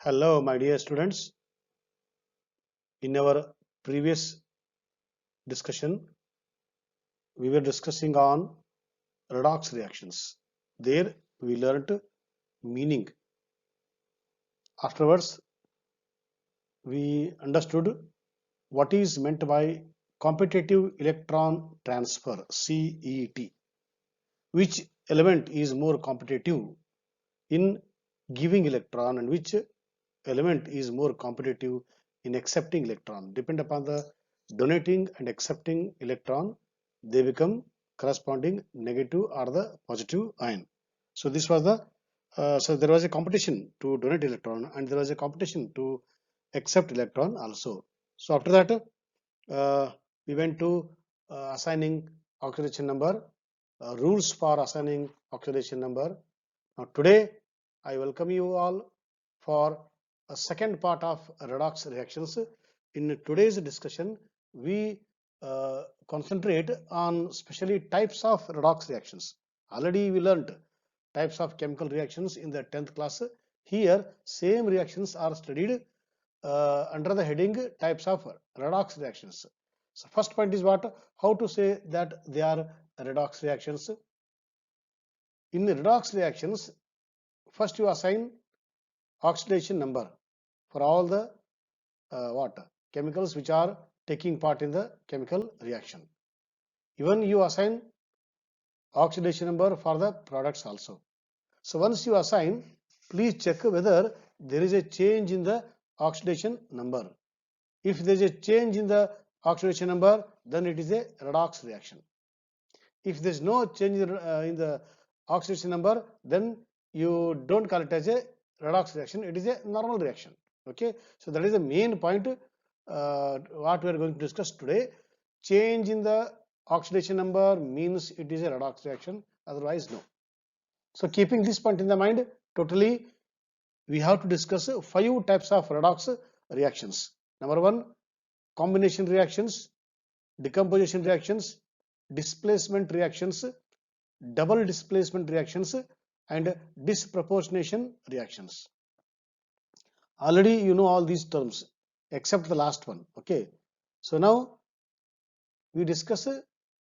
Hello, my dear students. In our previous discussion, we were discussing on redox reactions. There, we learnt meaning. Afterwards, we understood what is meant by competitive electron transfer (CET). Which element is more competitive in giving electron and which element is more competitive in accepting electron. Depend upon the donating and accepting electron, they become corresponding negative or the positive ion. So this was the so there was a competition to donate electron and there was a competition to accept electron also. So after that we went to assigning oxidation number, rules for assigning oxidation number. Now today I welcome you all for a second part of redox reactions. In today's discussion, we concentrate on specially types of redox reactions. Already we learned types of chemical reactions in the 10th class. Here, same reactions are studied under the heading types of redox reactions. So first point is what? How to say that they are redox reactions. In redox reactions, first you assign oxidation number for all the what chemicals which are taking part in the chemical reaction. Even you assign oxidation number for the products also. So once you assign, please check whether there is a change in the oxidation number. If there is a change in the oxidation number, then it is a redox reaction. If there is no change in the oxidation number, then you don't call it as a redox reaction, it is a normal reaction. Okay, so that is the main point what we are going to discuss today. Change in the oxidation number means it is a redox reaction, otherwise no. So keeping this point in the mind, totally we have to discuss 5 types of redox reactions. Number 1, combination reactions, decomposition reactions, displacement reactions, double displacement reactions, and disproportionation reactions. Already you know all these terms except the last one. Okay, so now we discuss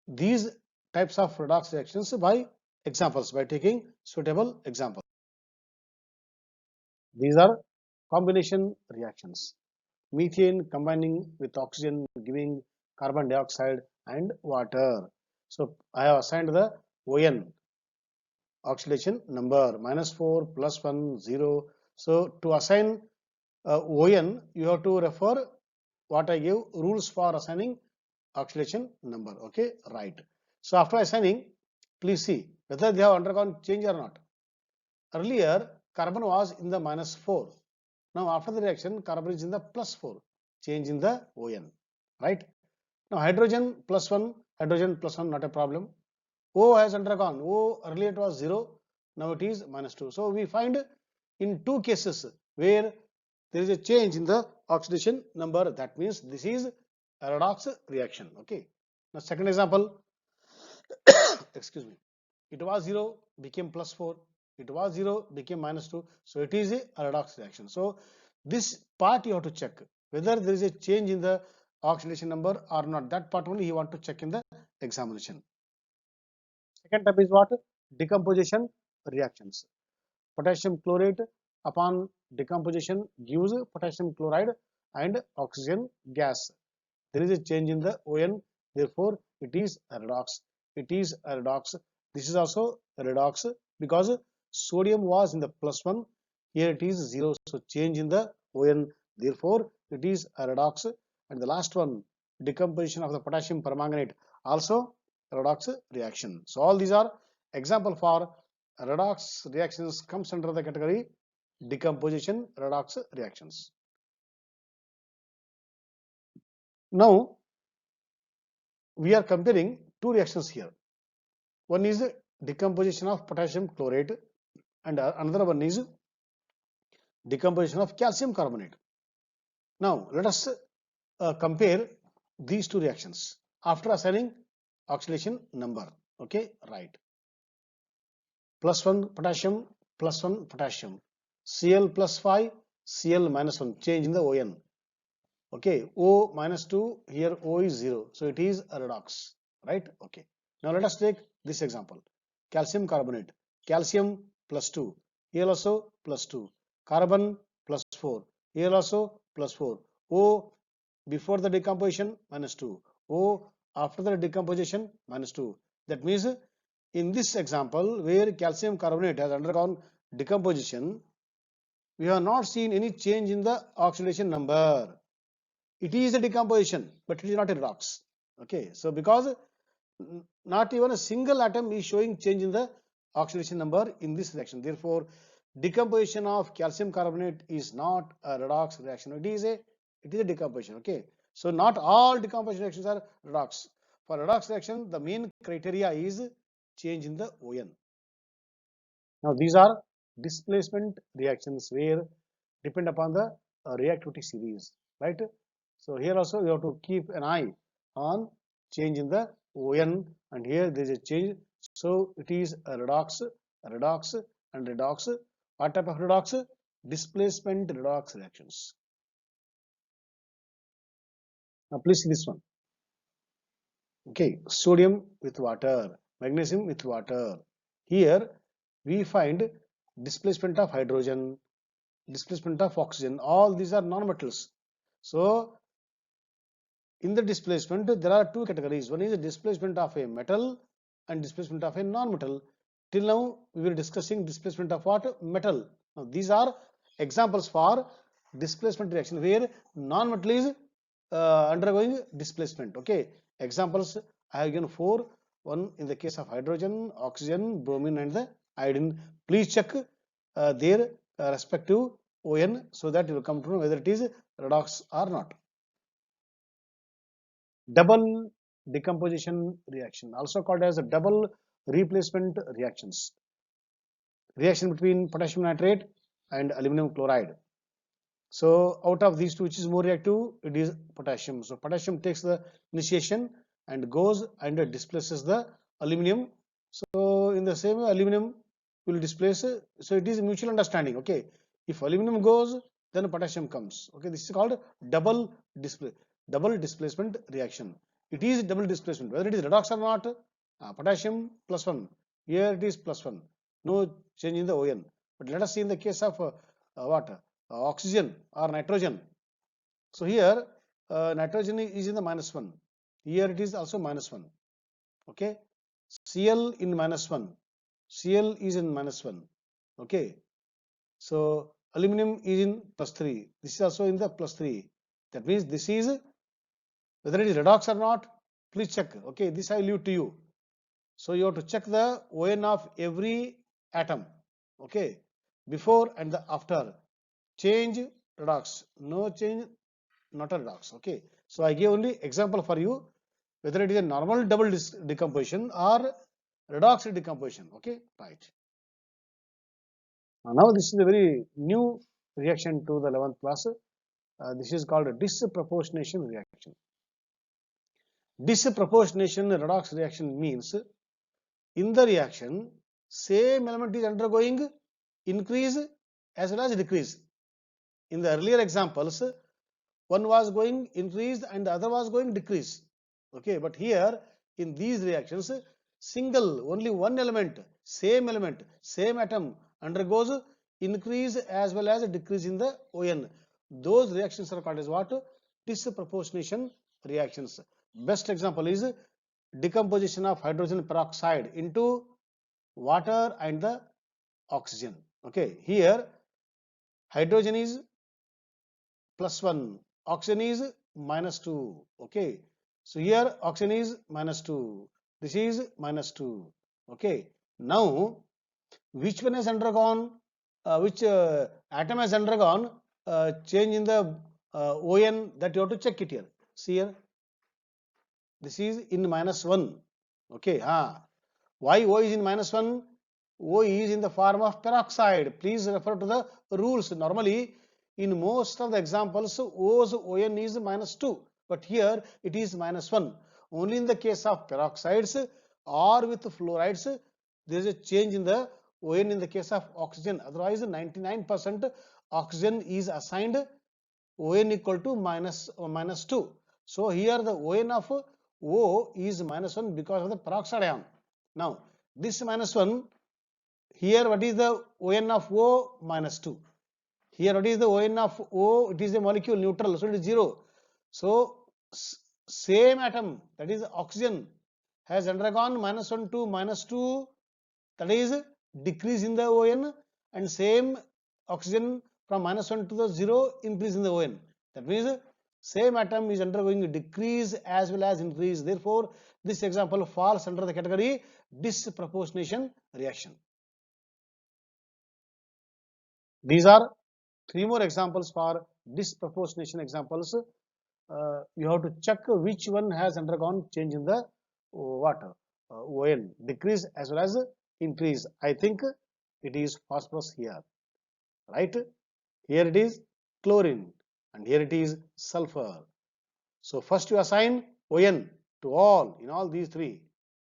these types of redox reactions by examples, by taking suitable examples. These are combination reactions. Methane combining with oxygen giving carbon dioxide and water. So I have assigned the ON, oxidation number, -4 +1 0. So to assign ON, you have to refer what I give rules for assigning oxidation number. Okay, right. So after assigning, please see whether they have undergone change or not. Earlier, carbon was in the -4. Now after the reaction, carbon is in the +4. Change in the ON, right? Now hydrogen +1, hydrogen +1, not a problem. O has undergone. O earlier it was 0, now it is -2. So we find in 2 cases where there is a change in the oxidation number. That means this is a redox reaction. Okay. Now second example, excuse me, it was 0 became +4, it was 0 became -2. So it is a redox reaction. So this part you have to check whether there is a change in the oxidation number or not. That part only you want to check in the examination. Second type is what? Decomposition reactions. Potassium chlorate upon decomposition gives potassium chloride and oxygen gas. There is a change in the ON, therefore it is a redox. It is a redox. This is also a redox because sodium was in the +1, here it is 0, so change in the ON, therefore it is a redox. And the last one, decomposition of the potassium permanganate, also redox reaction. So all these are example for redox reactions, comes under the category decomposition redox reactions. Now we are comparing 2 reactions here. One is decomposition of potassium chlorate and another one is decomposition of calcium carbonate. Now let us compare these 2 reactions after assigning oxidation number. Okay, right. +1 potassium, +1 potassium, Cl +5 Cl minus 1, change in the ON. Okay, O minus 2, here O is 0. So it is a redox, right? Okay. Now let us take this example. Calcium carbonate. Calcium plus 2. Here also plus 2. Carbon plus 4. Here also plus 4. O before the decomposition minus 2. O after the decomposition minus 2. That means in this example where calcium carbonate has undergone decomposition, we have not seen any change in the oxidation number. It is a decomposition, but it is not a redox. Okay, so because not even a single atom is showing change in the oxidation number in this reaction, therefore decomposition of calcium carbonate is not a redox reaction. It is a decomposition. Okay, so not all decomposition reactions are redox. For redox reaction, the main criteria is change in the ON. Now these are displacement reactions where depend upon the reactivity series, right? So here also you have to keep an eye on change in the ON, and here there is a change. So it is a redox, redox, and redox. What type of redox? Displacement redox reactions. Now please see this one. Okay, sodium with water, magnesium with water. Here we find displacement of hydrogen, displacement of oxygen. All these are non-metals. So in the displacement, there are two categories. One is the displacement of a metal and displacement of a non-metal. Till now, we were discussing displacement of what? Metal. Now, these are examples for displacement reaction where non-metal is undergoing displacement. Okay. Examples I have given 4. One in the case of hydrogen, oxygen, bromine, and the iodine. Please check their respective ON so that you will come to know whether it is redox or not. Double decomposition reaction, also called as a double replacement reactions. Reaction between potassium nitrate and aluminum chloride. So out of these two, which is more reactive? It is potassium. So potassium takes the initiation and goes and displaces the aluminum. So in the same way, aluminum will displace. So it is mutual understanding. Okay, if aluminum goes, then potassium comes. Okay, this is called double displacement reaction. It is double displacement, whether it is redox or not. Potassium plus 1. Here it is plus 1. No change in the ON. But let us see in the case of what? Oxygen or nitrogen. So here nitrogen is in the minus 1. Here it is also minus 1. Okay. Cl in minus 1. Cl is in minus 1. Okay. So aluminum is in plus 3. This is also in the plus 3. That means this is, whether it is redox or not, please check. Okay. This I leave to you. So you have to check the ON of every atom. Okay. Before and the after. Change, redox. No change, not a redox. Okay. So I give only example for you, whether it is a normal double decomposition or redox decomposition. Okay. Right. Now this is a very new reaction to the 11th class. This is called a disproportionation reaction. Disproportionation redox reaction means in the reaction same element is undergoing increase as well as decrease. In the earlier examples, one was going increase and the other was going decrease. Okay, but here in these reactions, only one element, same atom undergoes increase as well as decrease in the ON. Those reactions are called as what? Disproportionation reactions. Best example is decomposition of hydrogen peroxide into water and the oxygen. Okay, here hydrogen is plus 1, oxygen is minus 2. Okay, so here oxygen is minus 2, this is minus 2. Okay, now which one has undergone, which atom has undergone change in the ON, that you have to check it here. See here, this is in minus 1. Okay, why O is in minus 1? O is in the form of peroxide. Please refer to the rules. Normally, in most of the examples, O's ON is minus 2, but here it is minus 1. Only in the case of peroxides or with fluorides, there is a change in the ON in the case of oxygen. Otherwise 99% oxygen is assigned ON equal to minus 2. So here the ON of O is minus 1 because of the peroxide ion. Now this minus 1, here what is the ON of O? Minus 2. Here what is the ON of O? It is a molecule neutral, so it is 0. So same atom, that is oxygen, has undergone minus 1 to minus 2, that is decrease in the ON, and same oxygen from minus 1 to the 0, increase in the ON. That means same atom is undergoing decrease as well as increase. Therefore this example falls under the category disproportionation reaction. These are 3 more examples for disproportionation examples. You have to check which one has undergone change in the ON, decrease as well as increase. I think it is phosphorus here, right? Here it is chlorine and here it is sulfur. So first you assign ON to all in all these 3.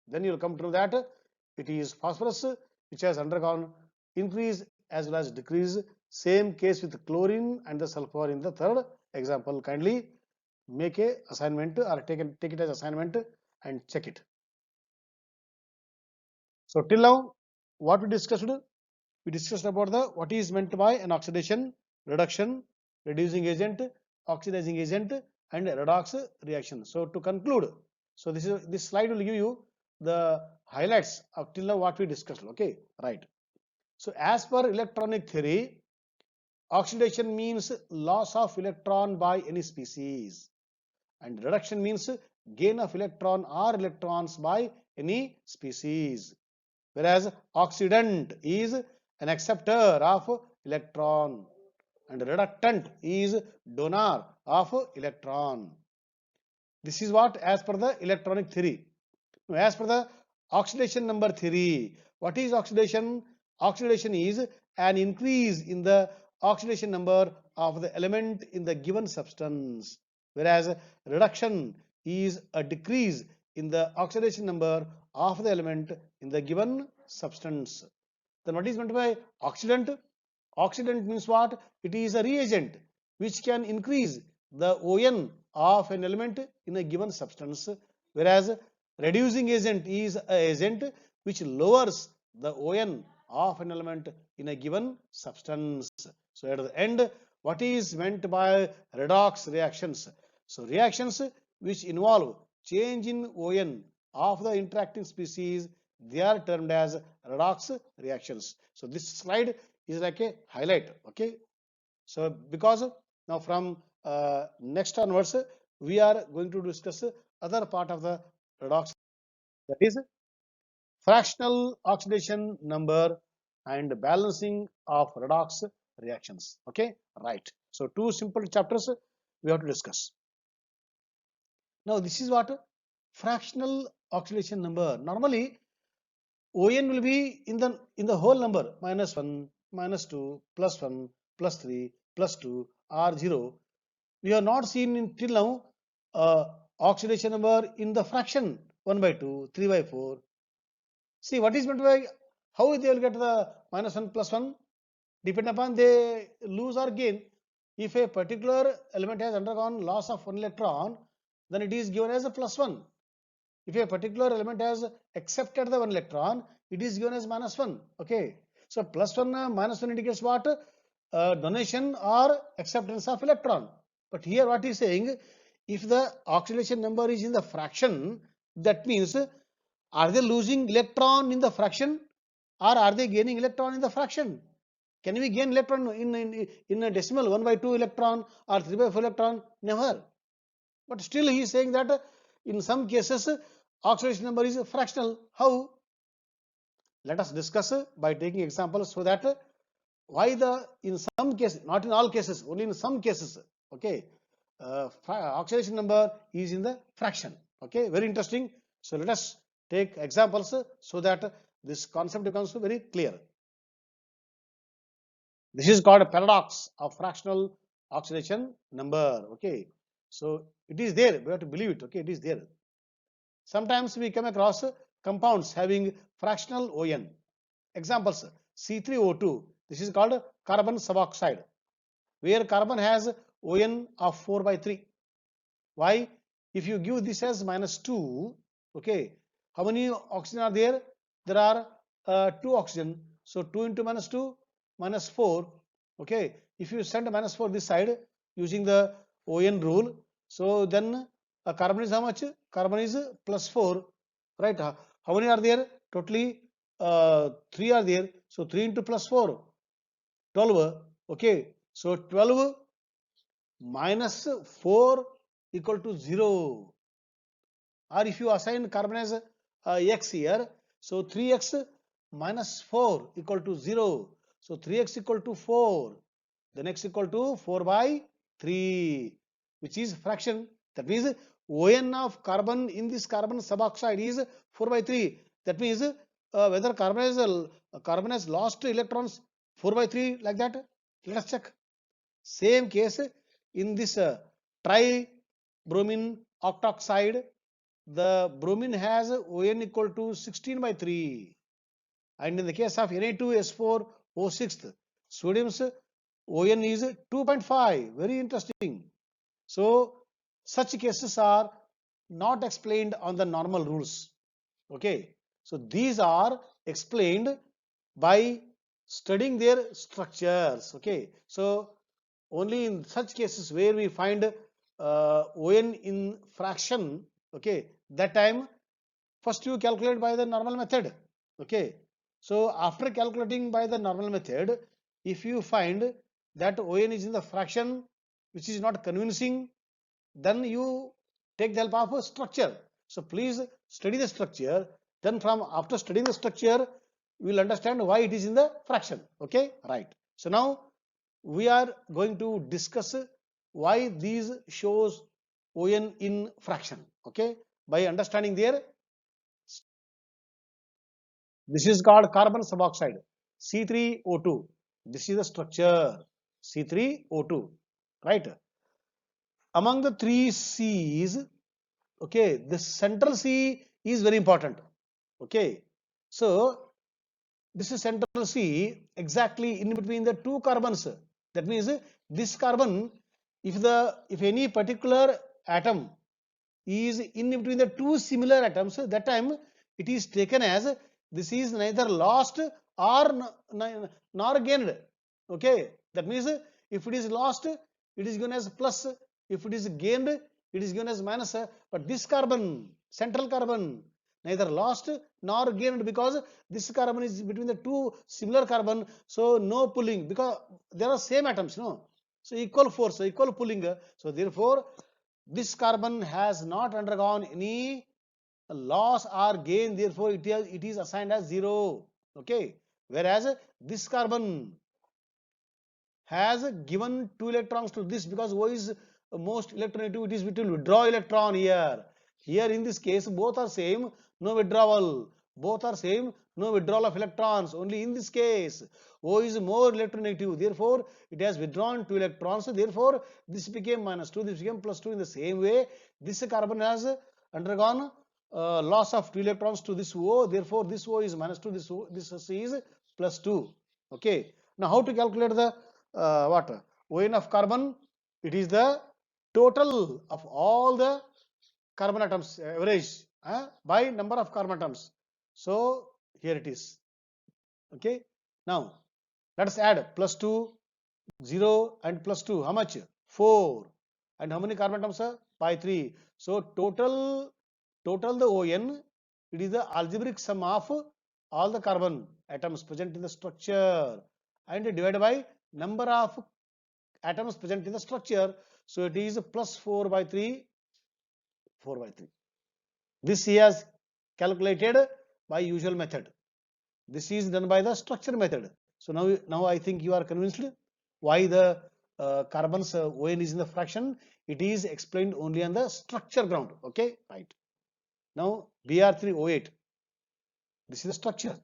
Then you will come to know that it is phosphorus which has undergone increase as well as decrease. Same case with chlorine and the sulfur in the 3rd example. Kindly make a assignment or take it as assignment and check it. So till now what we discussed? We discussed about the what is meant by an oxidation, reduction, reducing agent, oxidizing agent, and redox reaction. So to conclude, so this slide will give you the highlights of till now what we discussed. Okay, right. So as per electronic theory, oxidation means loss of electron by any species, and reduction means gain of electron or electrons by any species, whereas oxidant is an acceptor of electron and reductant is donor of electron. This is what as per the electronic theory. Now, as per the oxidation number theory, what is oxidation? Oxidation is an increase in the oxidation number of the element in the given substance, whereas reduction is a decrease in the oxidation number of the element in the given substance. Then what is meant by oxidant? Oxidant means what? It is a reagent which can increase the ON of an element in a given substance, whereas reducing agent is an agent which lowers the ON of an element in a given substance. So at the end, what is meant by redox reactions? So reactions which involve change in ON of the interacting species, they are termed as redox reactions. So this slide is like a highlight. Okay, so because now from next onwards we are going to discuss other part of the redox, that is fractional oxidation number and balancing of redox reactions. Okay, right. So 2 simple chapters we have to discuss. Now this is what fractional oxidation number. Normally ON will be in the whole number, -1, -2, +1, +3, +2 or 0. We have not seen until now oxidation number in the fraction 1/2, 3/4. See what is meant by how they will get the -1 +1, depend upon they lose or gain. If a particular element has undergone loss of 1 electron, then it is given as a +1. If a particular element has accepted the 1 electron, it is given as -1. Okay, so +1 -1 indicates what? Donation or acceptance of electron. But here what is saying, if the oxidation number is in the fraction, that means are they losing electron in the fraction or are they gaining electron in the fraction? Can we gain electron in a decimal 1/2 electron or 3/4 electron? Never. But still he is saying that in some cases oxidation number is fractional. How? Let us discuss by taking examples so that why the in some cases, not in all cases, only in some cases, okay, oxidation number is in the fraction. Okay, very interesting. So let us take examples so that this concept becomes very clear. This is called a paradox of fractional oxidation number. Okay, so it is there. We have to believe it. Okay, it is there. Sometimes we come across compounds having fractional ON. Examples: C3O2. This is called carbon suboxide, where carbon has ON of 4 by 3. Why? If you give this as -2, okay, how many oxygen are there? There are 2 oxygen. So 2 into -2, -4. Okay, if you send -4 this side using the ON rule, so then carbon is how much? Carbon is +4, right? How many are there? Totally 3 are there. So 3 into +4, 12. Okay, so 12 minus 4 equal to 0. Or if you assign carbon as x here, so 3x minus 4 equal to 0. So 3x equal to 4. Then x equal to 4 by 3, which is fraction. That means ON of carbon in this carbon suboxide is 4 by 3. That means whether carbon has lost electrons 4 by 3 like that. Let us check. Same case in this tribromine octoxide, the bromine has ON equal to 16 by 3. And in the case of Na2S4O6, sodium's ON is 2.5. Very interesting. So such cases are not explained on the normal rules. Okay. So these are explained by studying their structures. Okay. So only in such cases where we find ON in fraction, okay, that time first you calculate by the normal method. Okay, so after calculating by the normal method, if you find that ON is in the fraction which is not convincing, then you take the help of a structure. So please study the structure, then from after studying the structure you will understand why it is in the fraction. Okay, right. So now we are going to discuss why these shows ON in fraction. Okay, by understanding their, this is called carbon suboxide, C3O2. This is the structure, C3O2, right? Among the three C's, okay, the central C is very important. Okay, so this is central C exactly in between the two carbons. That means this carbon, if any particular atom is in between the two similar atoms, that time it is taken as this is neither lost or nor gained. Okay, that means if it is lost, it is given as plus. If it is gained, it is given as minus. But this carbon, central carbon, neither lost nor gained, because this carbon is between the two similar carbon, so no pulling, because there are same atoms, no, so equal force, so equal pulling. So therefore this carbon has not undergone any loss or gain, therefore it is assigned as 0. Okay, whereas this carbon has given 2 electrons to this, because O is most electronegative, it will withdraw electron here. Here in this case both are same, no withdrawal. Both are same, no withdrawal of electrons. Only in this case O is more electronegative, therefore it has withdrawn 2 electrons. Therefore this became -2, this became +2. In the same way, this carbon has undergone loss of 2 electrons to this O, therefore this O is -2, this C is +2. Okay, now how to calculate the what ON of carbon? It is the total of all the carbon atoms average by number of carbon atoms. So here it is. Okay, now let us add +2, 0 and +2. How much? 4. And how many carbon atoms are? By 3. So total the ON, it is the algebraic sum of all the carbon atoms present in the structure and divided by number of atoms present in the structure. So it is +4 by 3, 4 by 3. This he has calculated by usual method. This is done by the structure method. So now I think you are convinced why the carbon's ON is in the fraction. It is explained only on the structure ground. Okay, right. Now Br3O8. This is the structure.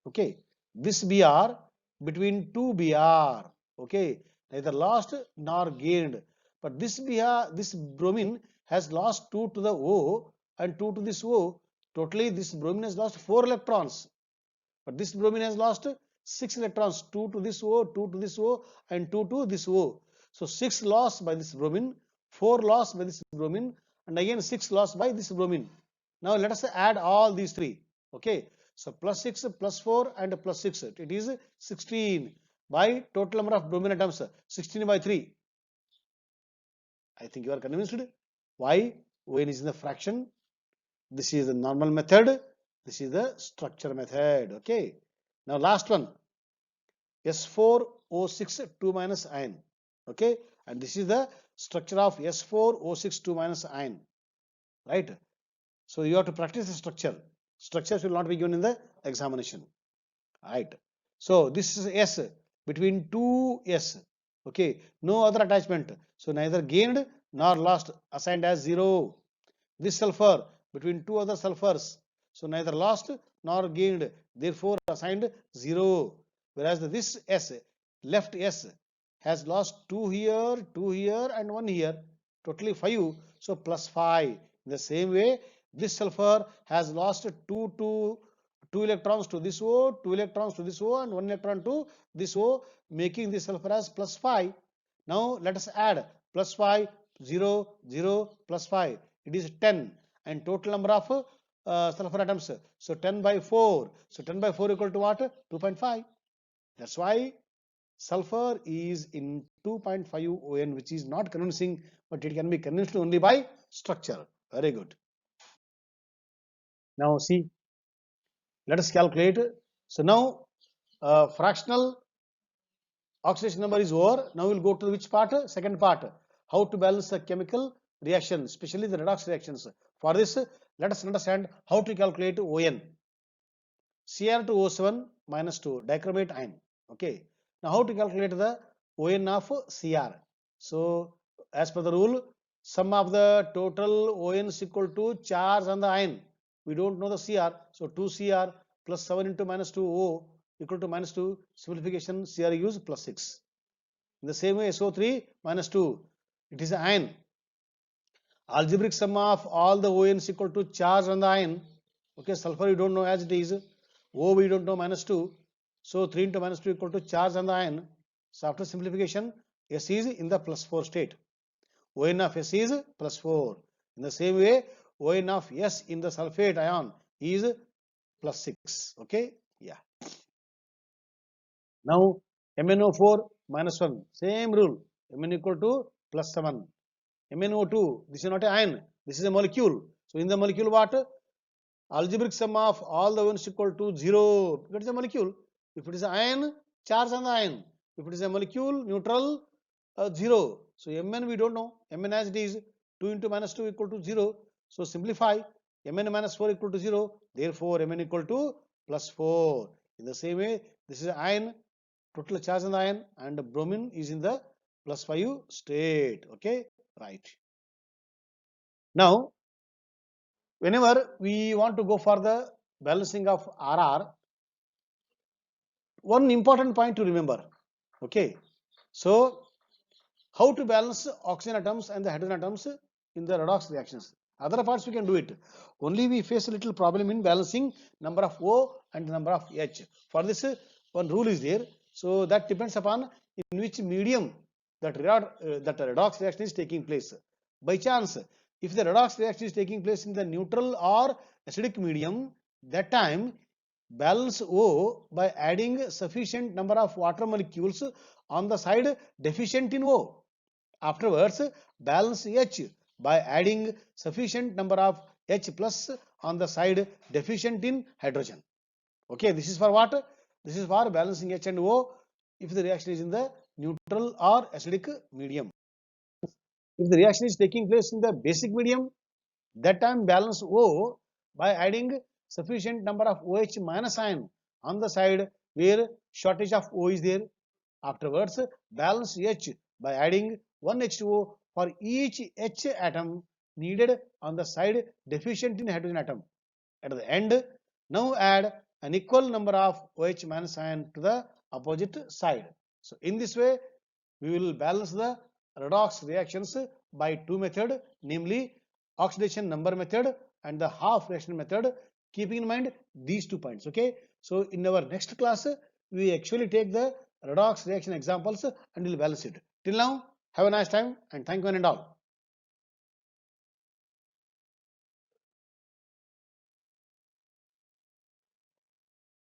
Okay, this Br between two Br. Okay, neither lost nor gained. But this bromine has lost 2 to the O and 2 to this O. Totally this bromine has lost 4 electrons. But this bromine has lost 6 electrons, 2 to this O, 2 to this O, and 2 to this O. So 6 lost by this bromine, 4 lost by this bromine, and again 6 lost by this bromine. Now let us add all these three. Okay, so plus 6, plus 4, and plus 6. It is 16 by total number of bromine atoms, 16 by 3. I think you are convinced. Why? ON is in the fraction. This is the normal method. This is the structure method. Okay. Now last one. S4O6 2 minus ion. Okay. And this is the structure of S4O6 2 minus ion. Right. So you have to practice the structure. Structures will not be given in the examination. Right. So this is S between two S. Okay. No other attachment. So neither gained nor lost, assigned as 0. This sulfur between two other sulfurs. So neither lost nor gained, therefore assigned 0. Whereas this S, left S, has lost 2 here, 2 here, and 1 here. Totally 5. So plus 5. In the same way, this sulfur has lost 2 electrons to this O, 2 electrons to this O, and 1 electron to this O, making this sulfur as plus 5. Now let us add plus 5, 0, 0, plus 5. It is 10, and total number of sulfur atoms. So 10 by 4. So 10 by 4 equal to what? 2.5. That's why sulfur is in 2.5 ON, which is not convincing, but it can be convinced only by structure. Very good. Now see, let us calculate. So now fractional oxidation number is over. Now we'll go to which part? Second part. How to balance the chemical reaction, especially the redox reactions. For this, let us understand how to calculate ON. Cr2O7 minus 2, dichromate ion. Okay. Now how to calculate the ON of Cr? So as per the rule, sum of the total ON is equal to charge on the ion. We don't know the Cr. So 2Cr plus 7 into minus 2O equal to minus 2. Simplification, Cr use plus 6. In the same way, SO3 minus 2. It is an ion. Algebraic sum of all the ON is equal to charge on the ion. Okay, sulfur you don't know as it is. O we don't know, minus 2. So 3 into minus 2 equal to charge on the ion. So after simplification, S is in the plus 4 state. ON of S is plus 4. In the same way, ON of S in the sulfate ion is plus 6. Okay, yeah. Now MnO4 minus 1, same rule. Mn equal to plus 7. MnO2, this is not an ion, this is a molecule. So in the molecule what? Algebraic sum of all the ions equal to 0. That is a molecule. If it is an ion, charge on the ion. If it is a molecule, neutral, 0. So Mn we don't know. Mn as it is, 2 into minus 2 equal to 0. So simplify, Mn minus 4 equal to 0. Therefore Mn equal to plus 4. In the same way, this is an ion, total charge on the ion, and bromine is in the plus 5 state. Okay, right. Now, whenever we want to go for the balancing of RR, one important point to remember. Okay, so how to balance oxygen atoms and the hydrogen atoms in the redox reactions? Other parts we can do it. Only we face a little problem in balancing number of O and number of H. For this, one rule is there. So that depends upon in which medium that redox reaction is taking place. By chance, if the redox reaction is taking place in the neutral or acidic medium, that time balance O by adding sufficient number of water molecules on the side deficient in O. Afterwards, balance H by adding sufficient number of H plus on the side deficient in hydrogen. Okay, this is for what? This is for balancing H and O if the reaction is in the neutral or acidic medium. If the reaction is taking place in the basic medium, that time balance O by adding sufficient number of OH minus ion on the side where shortage of O is there. Afterwards, balance H by adding 1 H2O for each H atom needed on the side deficient in hydrogen atom. At the end, now add an equal number of OH minus ion to the opposite side. So in this way, we will balance the redox reactions by two methods, namely oxidation number method and the half reaction method, keeping in mind these 2 points. Okay, so in our next class we actually take the redox reaction examples and will balance it. Till now, have a nice time and thank you and all.